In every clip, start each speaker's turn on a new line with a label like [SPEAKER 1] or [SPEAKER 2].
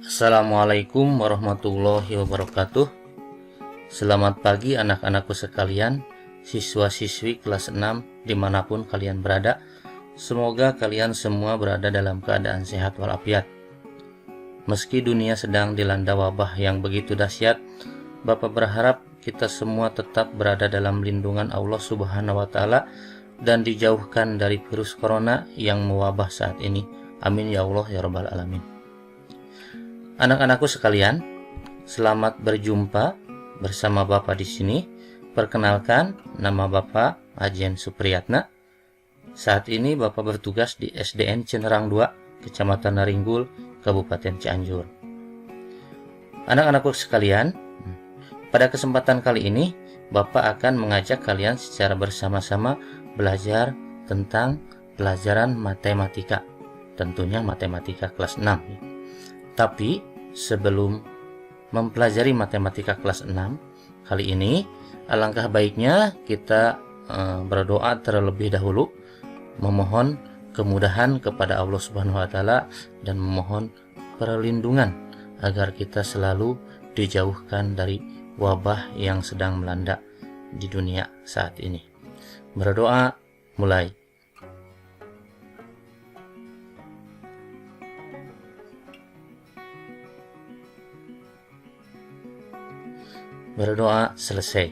[SPEAKER 1] Assalamualaikum warahmatullahi wabarakatuh. Selamat pagi anak-anakku sekalian, siswa-siswi kelas 6 dimanapun kalian berada. Semoga kalian semua berada dalam keadaan sehat walafiat. Meski dunia sedang dilanda wabah yang begitu dahsyat, Bapak berharap kita semua tetap berada dalam lindungan Allah Subhanahu wa Ta'ala dan dijauhkan dari virus corona yang mewabah saat ini. Amin ya Allah ya Rabbal Alamin. Anak-anakku sekalian, selamat berjumpa bersama Bapak di sini. Perkenalkan, nama Bapak Ajen Supriyatna. Saat ini Bapak bertugas di SDN Cinerang 2, Kecamatan Naringgul, Kabupaten Cianjur. Anak-anakku sekalian, pada kesempatan kali ini Bapak akan mengajak kalian secara bersama-sama belajar tentang pelajaran matematika. Tentunya matematika kelas 6. Tapi sebelum mempelajari matematika kelas 6 kali ini, alangkah baiknya kita berdoa terlebih dahulu, memohon kemudahan kepada Allah Subhanahu wa Ta'ala dan memohon perlindungan agar kita selalu dijauhkan dari wabah yang sedang melanda di dunia saat ini. Berdoa mulai. Berdoa selesai.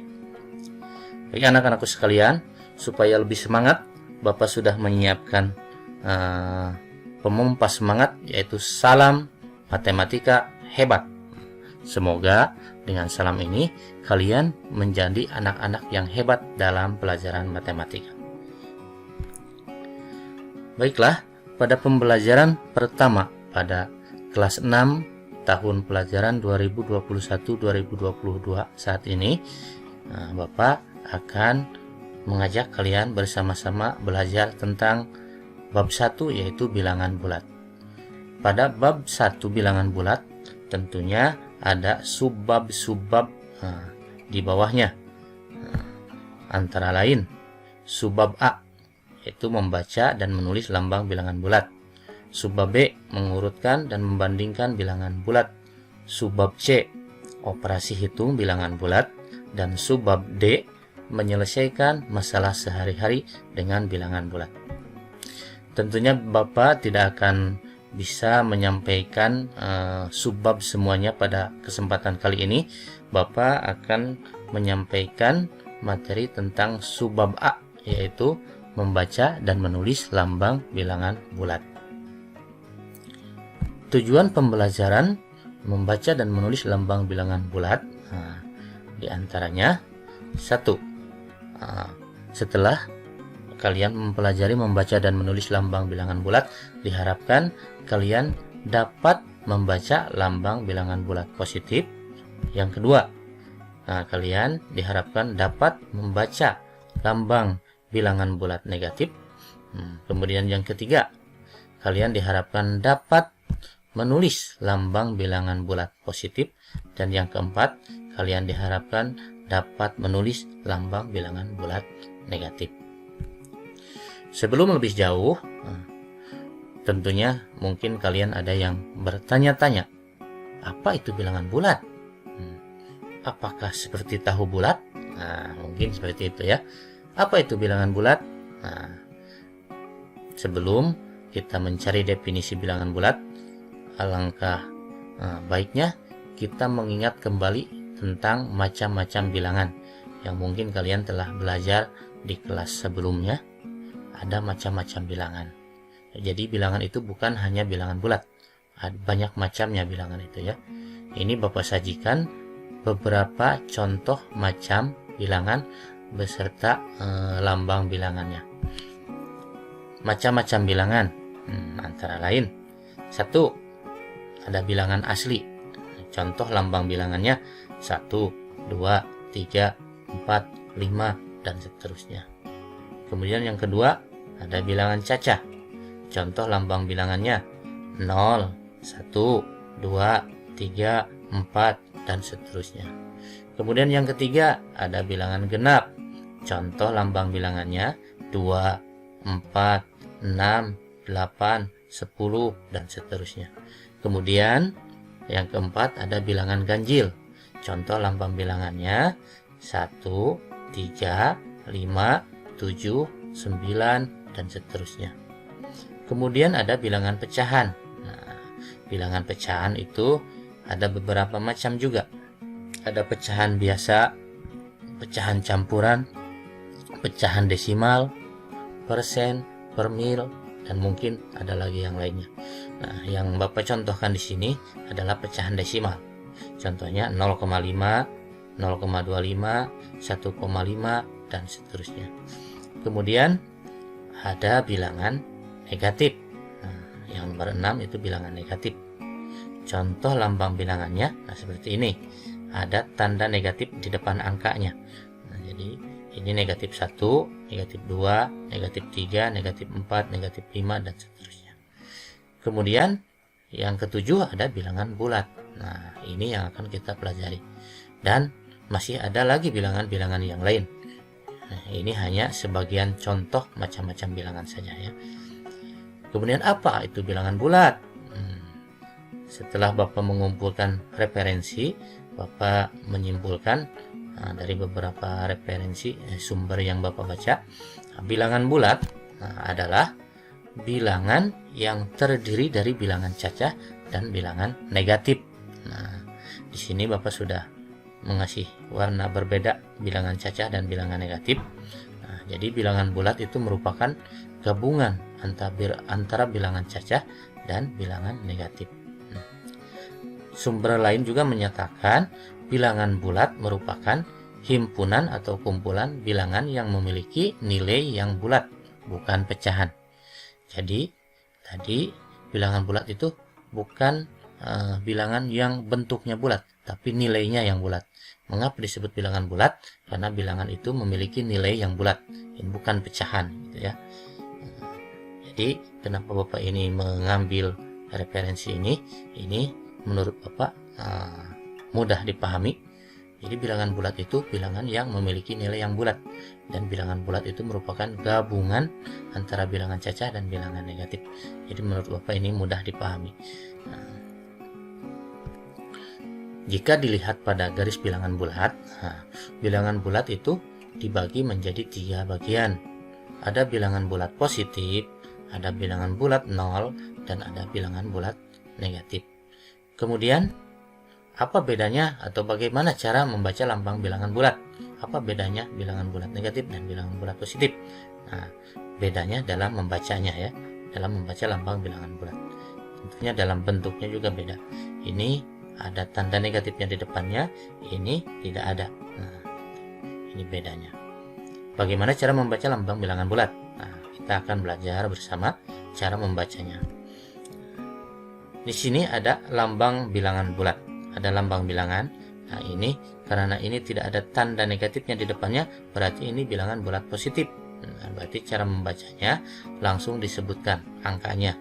[SPEAKER 1] Bagi anak-anakku sekalian, supaya lebih semangat, Bapak sudah menyiapkan pemompas semangat, yaitu salam matematika hebat. Semoga dengan salam ini kalian menjadi anak-anak yang hebat dalam pelajaran matematika. Baiklah, pada pembelajaran pertama pada kelas 6 tahun pelajaran 2021-2022 saat ini, Bapak akan mengajak kalian bersama-sama belajar tentang bab 1, yaitu bilangan bulat. Pada bab 1 bilangan bulat tentunya ada subbab-subbab di bawahnya. Antara lain subbab A, yaitu membaca dan menulis lambang bilangan bulat. Subbab B, mengurutkan dan membandingkan bilangan bulat. Subbab C, operasi hitung bilangan bulat. Dan subbab D, menyelesaikan masalah sehari-hari dengan bilangan bulat. Tentunya Bapak tidak akan bisa menyampaikan subbab semuanya pada kesempatan kali ini. Bapak akan menyampaikan materi tentang subbab A, yaitu membaca dan menulis lambang bilangan bulat. Tujuan pembelajaran membaca dan menulis lambang bilangan bulat, di antaranya 1. Setelah kalian mempelajari membaca dan menulis lambang bilangan bulat, diharapkan kalian dapat membaca lambang bilangan bulat positif. Yang kedua, kalian diharapkan dapat membaca lambang bilangan bulat negatif. Kemudian yang ketiga, kalian diharapkan dapat menulis lambang bilangan bulat positif. Dan yang keempat, kalian diharapkan dapat menulis lambang bilangan bulat negatif. Sebelum lebih jauh, tentunya mungkin kalian ada yang bertanya-tanya, apa itu bilangan bulat? Apakah seperti tahu bulat? Mungkin seperti itu ya. Apa itu bilangan bulat? Sebelum kita mencari definisi bilangan bulat, alangkah baiknya kita mengingat kembali tentang macam-macam bilangan yang mungkin kalian telah belajar di kelas sebelumnya. Ada macam-macam bilangan. Jadi bilangan itu bukan hanya bilangan bulat, banyak macamnya bilangan itu ya. Ini Bapak sajikan beberapa contoh macam bilangan beserta lambang bilangannya. Macam-macam bilangan, antara lain 1. Ada bilangan asli. Contoh lambang bilangannya 1, 2, 3, 4, 5, dan seterusnya. Kemudian yang kedua, ada bilangan cacah. Contoh lambang bilangannya 0, 1, 2, 3, 4, dan seterusnya. Kemudian yang ketiga, ada bilangan genap. Contoh lambang bilangannya 2, 4, 6, 8, 10, dan seterusnya. Kemudian Yang keempat ada bilangan ganjil. Contoh lambang bilangannya 1, 3, 5, 7, 9, dan seterusnya. Kemudian ada bilangan pecahan. Nah, bilangan pecahan itu ada beberapa macam juga. Ada pecahan biasa, pecahan campuran, pecahan desimal, persen, per mil, dan mungkin ada lagi yang lainnya. Nah, yang Bapak contohkan di sini adalah pecahan desimal. Contohnya 0,5, 0,25, 1,5, dan seterusnya. Kemudian ada bilangan negatif. Nah, yang nomor 6 itu bilangan negatif. Contoh lambang bilangannya, nah seperti ini. Ada tanda negatif di depan angkanya. Nah, jadi ini negatif 1, negatif 2, negatif 3, negatif 4, negatif 5, dan seterusnya. Kemudian yang ketujuh ada bilangan bulat. Nah, ini yang akan kita pelajari. Dan masih ada lagi bilangan-bilangan yang lain. Nah, ini hanya sebagian contoh macam-macam bilangan saja ya. Kemudian apa itu bilangan bulat? Setelah Bapak mengumpulkan referensi, Bapak menyimpulkan dari beberapa referensi sumber yang Bapak baca, bilangan bulat adalah bilangan yang terdiri dari bilangan cacah dan bilangan negatif. Nah, di sini Bapak sudah mengasih warna berbeda bilangan cacah dan bilangan negatif. Nah, jadi bilangan bulat itu merupakan gabungan antara bilangan cacah dan bilangan negatif. Sumber lain juga menyatakan bilangan bulat merupakan himpunan atau kumpulan bilangan yang memiliki nilai yang bulat, bukan pecahan. Jadi tadi bilangan bulat itu bukan bilangan yang bentuknya bulat, tapi nilainya yang bulat. Mengapa disebut bilangan bulat? Karena bilangan itu memiliki nilai yang bulat, ini bukan pecahan, gitu ya. Jadi kenapa Bapak ini mengambil referensi ini menurut Bapak mudah dipahami. Jadi bilangan bulat itu bilangan yang memiliki nilai yang bulat, dan bilangan bulat itu merupakan gabungan antara bilangan cacah dan bilangan negatif. Jadi menurut Bapak ini mudah dipahami. Jika dilihat pada garis bilangan bulat, bilangan bulat itu dibagi menjadi 3 bagian. Ada bilangan bulat positif, ada bilangan bulat 0, dan ada bilangan bulat negatif. Kemudian apa bedanya atau bagaimana cara membaca lambang bilangan bulat? Apa bedanya bilangan bulat negatif dan bilangan bulat positif? Nah, bedanya dalam membacanya ya, dalam membaca lambang bilangan bulat. Tentunya dalam bentuknya juga beda. Ini ada tanda negatifnya di depannya, ini tidak ada. Nah, ini bedanya. Bagaimana cara membaca lambang bilangan bulat? Nah, kita akan belajar bersama cara membacanya. Di sini ada lambang bilangan bulat, ada lambang bilangan. Nah, ini karena ini tidak ada tanda negatifnya di depannya, berarti ini bilangan bulat positif. Nah, berarti cara membacanya langsung disebutkan angkanya.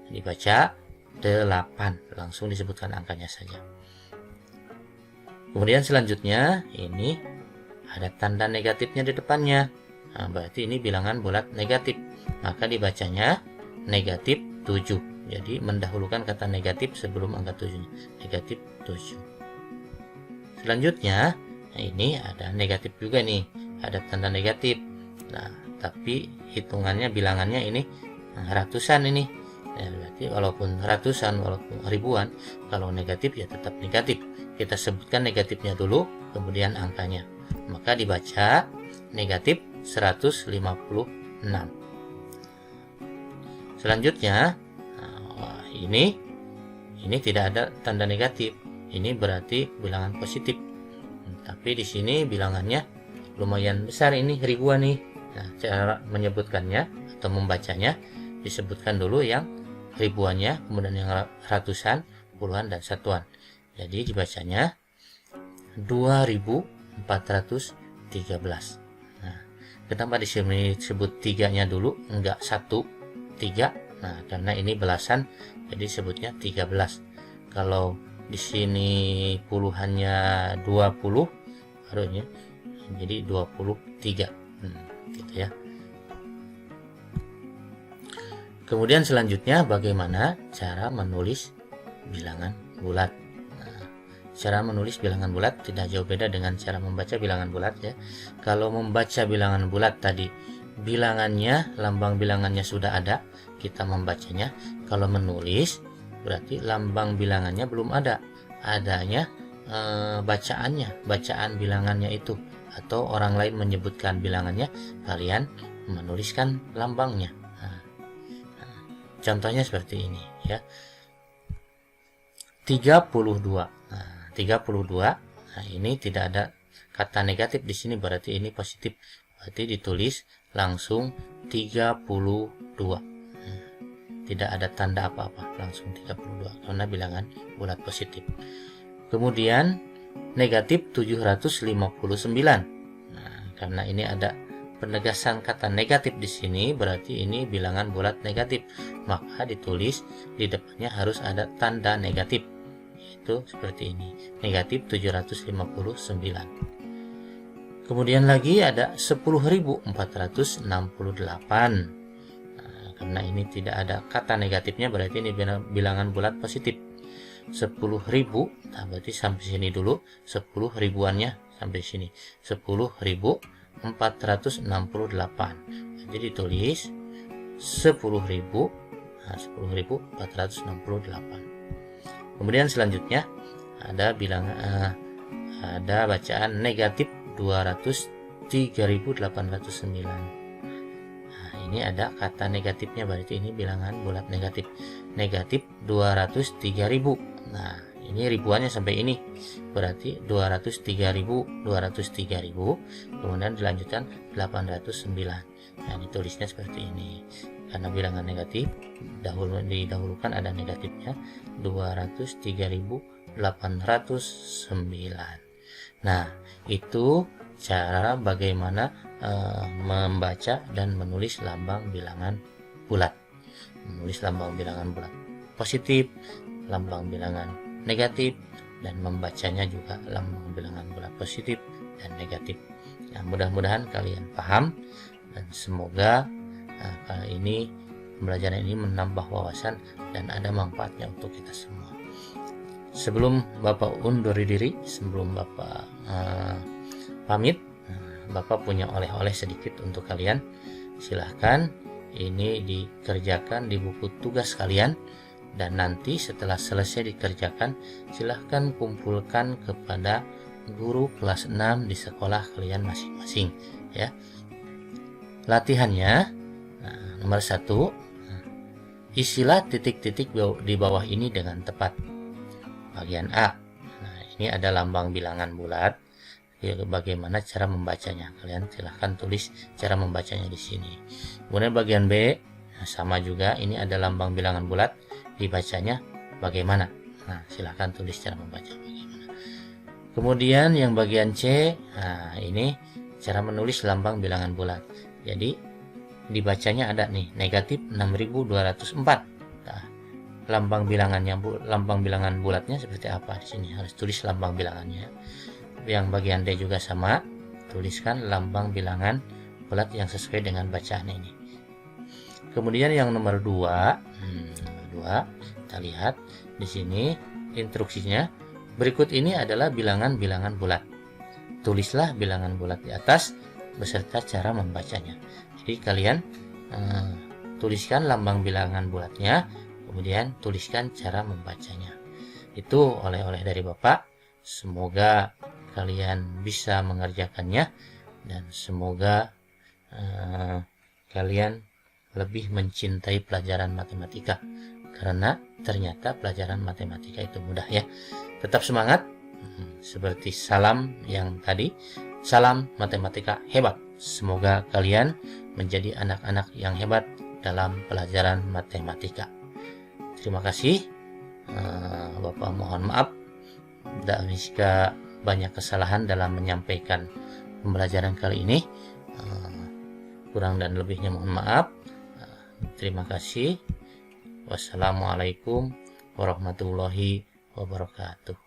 [SPEAKER 1] Dibaca 8, langsung disebutkan angkanya saja. Kemudian selanjutnya ini ada tanda negatifnya di depannya. Nah, berarti ini bilangan bulat negatif. Maka dibacanya negatif 7. Jadi mendahulukan kata negatif sebelum angka 7. Negatif 7. Selanjutnya, ini ada negatif juga nih. Ada tanda negatif. Nah, tapi hitungannya bilangannya ini ratusan ini. Ya, berarti walaupun ratusan, walaupun ribuan, kalau negatif ya tetap negatif. Kita sebutkan negatifnya dulu, kemudian angkanya. Maka dibaca negatif 156. Selanjutnya, ini tidak ada tanda negatif. Ini berarti bilangan positif. Tapi di sini bilangannya lumayan besar, ini ribuan nih. Nah, cara menyebutkannya atau membacanya disebutkan dulu yang ribuannya, kemudian yang ratusan, puluhan, dan satuan. Jadi dibacanya 2413. Nah, kenapa di sini disebut tiganya dulu, enggak 1, 3? Nah, karena ini belasan, jadi sebutnya 13. Kalau di sini puluhannya 20, harusnya jadi 23. Gitu ya. Kemudian selanjutnya bagaimana cara menulis bilangan bulat? cara menulis bilangan bulat tidak jauh beda dengan cara membaca bilangan bulat ya. Kalau membaca bilangan bulat tadi bilangannya, lambang bilangannya sudah ada, kita membacanya. Kalau menulis berarti lambang bilangannya belum ada, adanya bacaannya, bacaan bilangannya itu, atau orang lain menyebutkan bilangannya, kalian menuliskan lambangnya. Contohnya seperti ini ya. 32. Nah, 32. Nah, ini tidak ada kata negatif di sini, berarti ini positif. Berarti ditulis langsung 32. Tidak ada tanda apa-apa, langsung 32 karena bilangan bulat positif. Kemudian negatif 759. Nah, karena ini ada penegasan kata negatif di sini, berarti ini bilangan bulat negatif, maka ditulis di depannya harus ada tanda negatif, yaitu seperti ini, negatif 759. Kemudian lagi ada 10.468. Karena ini tidak ada kata negatifnya, berarti ini bilangan bulat positif. 10.000, nah berarti sampai sini dulu, 10 ribuannya sampai sini, 10.468. Jadi ditulis 10.000, nah 10.468. Kemudian selanjutnya ada ada bacaan negatif 203.809. Ini ada kata negatifnya, berarti ini bilangan bulat negatif, negatif 203.000. Nah, ini ribuannya sampai ini, berarti 203.000, 203.000, kemudian dilanjutkan 809. Nah, ditulisnya seperti ini. Karena bilangan negatif, didahulukan ada negatifnya, 203.809. Nah, itu cara bagaimana membaca dan menulis lambang bilangan bulat. Menulis lambang bilangan bulat positif, lambang bilangan negatif, dan membacanya juga lambang bilangan bulat positif dan negatif. Nah, mudah-mudahan kalian paham, dan semoga kali ini pembelajaran ini menambah wawasan dan ada manfaatnya untuk kita semua. Sebelum Bapak undur diri, sebelum Bapak pamit, Bapak punya oleh-oleh sedikit untuk kalian. Silahkan ini dikerjakan di buku tugas kalian, dan nanti setelah selesai dikerjakan silahkan kumpulkan kepada guru kelas 6 di sekolah kalian masing-masing ya. Latihannya, nomor 1, isilah titik-titik di bawah ini dengan tepat. Bagian A, nah ini ada lambang bilangan bulat. Bagaimana cara membacanya, kalian silahkan tulis cara membacanya di sini. Kemudian bagian B, sama juga, ini ada lambang bilangan bulat, dibacanya bagaimana. Nah, silahkan tulis cara membaca bagaimana. Kemudian yang bagian C, nah ini cara menulis lambang bilangan bulat. Jadi dibacanya ada nih, negatif 6.204. Nah, lambang bilangan bulatnya seperti apa di sini, harus tulis lambang bilangannya. Yang bagian D juga sama, tuliskan lambang bilangan bulat yang sesuai dengan bacaan ini. Kemudian yang nomor 2, kita lihat di sini instruksinya. Berikut ini adalah bilangan-bilangan bulat. Tulislah bilangan bulat di atas beserta cara membacanya. Jadi kalian tuliskan lambang bilangan bulatnya, kemudian tuliskan cara membacanya. Itu oleh-oleh dari Bapak. Semoga kalian bisa mengerjakannya, dan semoga kalian lebih mencintai pelajaran matematika, karena ternyata pelajaran matematika itu mudah ya. Tetap semangat, seperti salam yang tadi, salam matematika hebat. Semoga kalian menjadi anak-anak yang hebat dalam pelajaran matematika. Terima kasih. Bapak mohon maaf jika banyak kesalahan dalam menyampaikan pembelajaran kali ini. Kurang dan lebihnya mohon maaf. Terima kasih. Wassalamualaikum warahmatullahi wabarakatuh.